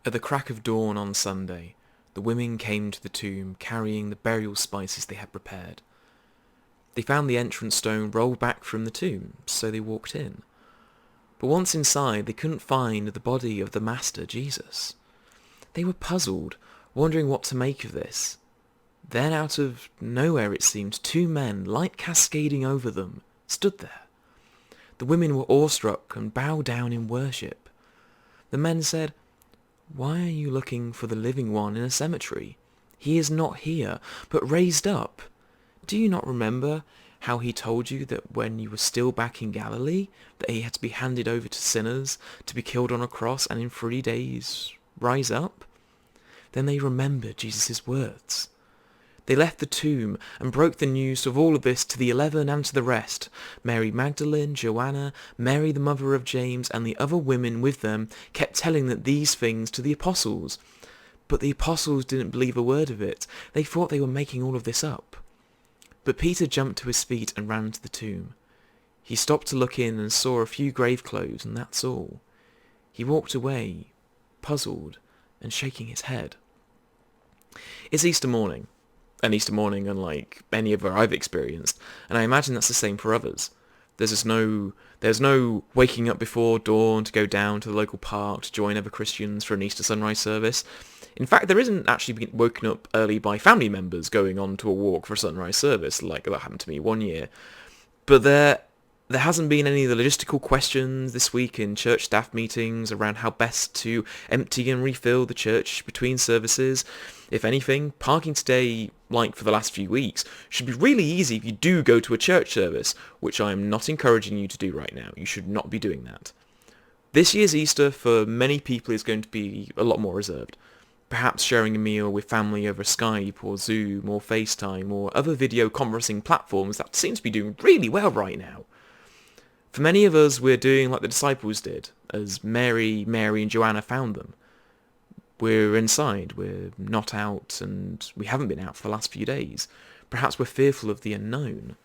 At the crack of dawn on Sunday, the women came to the tomb carrying the burial spices they had prepared. They found the entrance stone rolled back from the tomb, so they walked in. But once inside, they couldn't find the body of the Master, Jesus. They were puzzled, wondering what to make of this. Then out of nowhere, it seemed, two men, light cascading over them, stood there. The women were awestruck and bowed down in worship. The men said, "Why are you looking for the living one in a cemetery? He is not here, but raised up. Do you not remember how he told you that when you were still back in Galilee, that he had to be handed over to sinners, to be killed on a cross, and in 3 days rise up?" Then they remembered Jesus' words. They left the tomb and broke the news of all of this to the 11 and to the rest. Mary Magdalene, Joanna, Mary the mother of James, and the other women with them kept telling these things to the apostles. But the apostles didn't believe a word of it. They thought they were making all of this up. But Peter jumped to his feet and ran to the tomb. He stopped to look in and saw a few grave clothes, and that's all. He walked away, puzzled and shaking his head. It's Easter morning. An Easter morning unlike any other I've experienced, and I imagine that's the same for others. There's no waking up before dawn to go down to the local park to join other Christians for an Easter sunrise service. In fact, there isn't actually being woken up early by family members going on to a walk for a sunrise service, like that happened to me one year. But there hasn't been any of the logistical questions this week in church staff meetings around how best to empty and refill the church between services. If anything, parking today, like for the last few weeks, should be really easy if you do go to a church service, which I am not encouraging you to do right now. You should not be doing that. This year's Easter for many people is going to be a lot more reserved. Perhaps sharing a meal with family over Skype or Zoom or FaceTime or other video conferencing platforms that seem to be doing really well right now. For many of us, we're doing like the disciples did, as Mary, and Joanna found them. We're inside, we're not out, and we haven't been out for the last few days. Perhaps we're fearful of the unknown.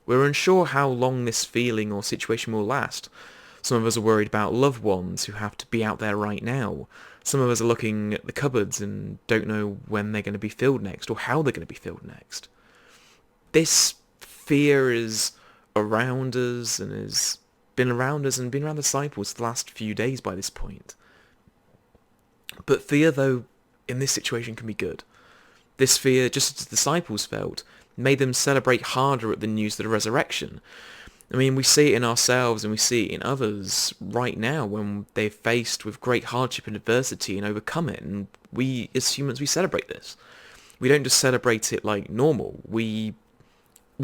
We're unsure how long this feeling or situation will last. Some of us are worried about loved ones who have to be out there right now. Some of us are looking at the cupboards and don't know when they're going to be filled next or how they're going to be filled next. This fear is around us and has been around us and been around the disciples the last few days by this point. But fear, though, in this situation can be good. This fear, just as the disciples felt, made them celebrate harder at the news of the resurrection. I mean, we see it in ourselves and we see it in others right now when they're faced with great hardship and adversity and overcome it. And we, as humans, we celebrate this. We don't just celebrate it like normal. We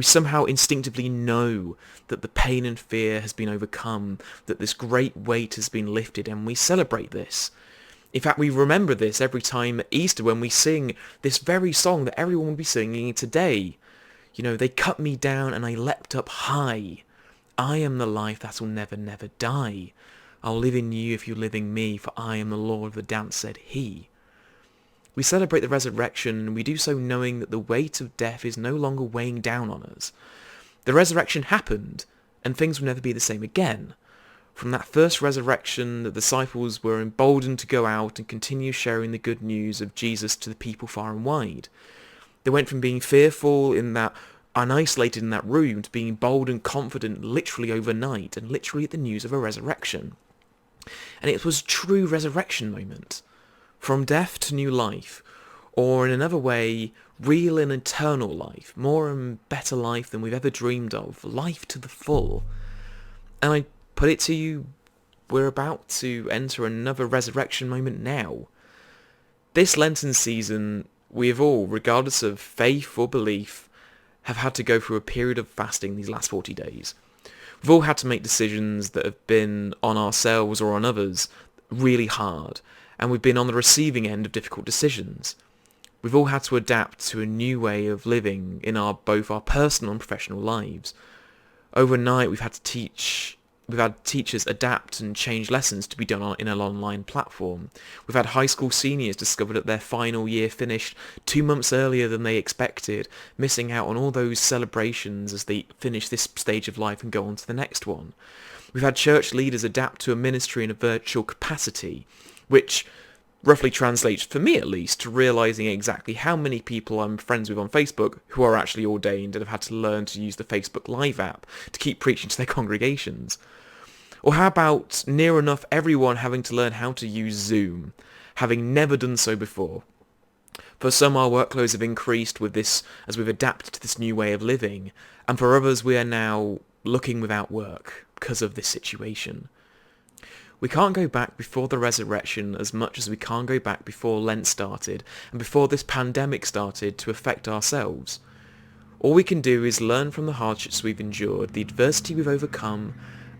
somehow instinctively know that the pain and fear has been overcome, that this great weight has been lifted, and we celebrate this. In fact, we remember this every time at Easter when we sing this very song that everyone will be singing today. You know, they cut me down and I leapt up high. I am the life that will never, never die. I'll live in you if you live in me, for I am the Lord of the dance, said he. We celebrate the resurrection, and we do so knowing that the weight of death is no longer weighing down on us. The resurrection happened, and things will never be the same again. From that first resurrection, the disciples were emboldened to go out and continue sharing the good news of Jesus to the people far and wide. They went from being fearful and isolated in that room to being bold and confident literally overnight and literally at the news of a resurrection. And it was a true resurrection moment. From death to new life, or in another way, real and eternal life, more and better life than we've ever dreamed of, life to the full. And I put it to you, we're about to enter another resurrection moment now. This Lenten season, we have all, regardless of faith or belief, have had to go through a period of fasting these last 40 days. We've all had to make decisions that have been on ourselves or on others really hard, and we've been on the receiving end of difficult decisions. We've all had to adapt to a new way of living in both our personal and professional lives. Overnight, we've had teachers adapt and change lessons to be done in an online platform. We've had high school seniors discover that their final year finished 2 months earlier than they expected, missing out on all those celebrations as they finish this stage of life and go on to the next one. We've had church leaders adapt to a ministry in a virtual capacity, which roughly translates, for me at least, to realising exactly how many people I'm friends with on Facebook who are actually ordained and have had to learn to use the Facebook Live app to keep preaching to their congregations. Or how about near enough everyone having to learn how to use Zoom, having never done so before? For some, our workloads have increased with this as we've adapted to this new way of living, and for others we are now looking without work because of this situation. We can't go back before the resurrection as much as we can't go back before Lent started and before this pandemic started to affect ourselves. All we can do is learn from the hardships we've endured, the adversity we've overcome,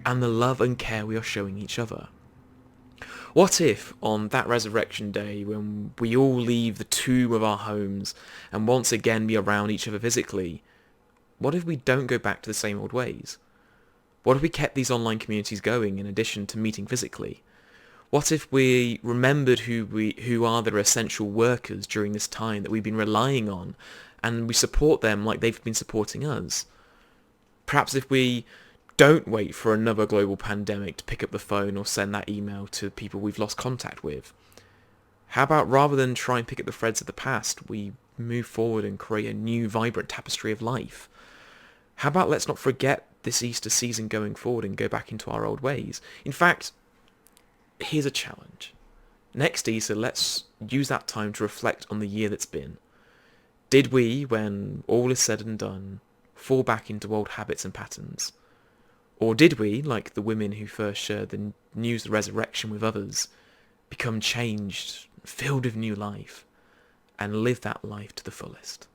and the love and care we are showing each other. What if, on that resurrection day, when we all leave the tomb of our homes and once again be around each other physically, what if we don't go back to the same old ways? What if we kept these online communities going in addition to meeting physically? What if we remembered who are their essential workers during this time that we've been relying on, and we support them like they've been supporting us? Perhaps if we don't wait for another global pandemic to pick up the phone or send that email to people we've lost contact with. How about rather than try and pick up the threads of the past, we move forward and create a new vibrant tapestry of life? How about let's not forget this Easter season going forward and go back into our old ways? In fact, here's a challenge. Next Easter, let's use that time to reflect on the year that's been. Did we, when all is said and done, fall back into old habits and patterns? Or did we, like the women who first shared the news of the resurrection with others, become changed, filled with new life, and live that life to the fullest?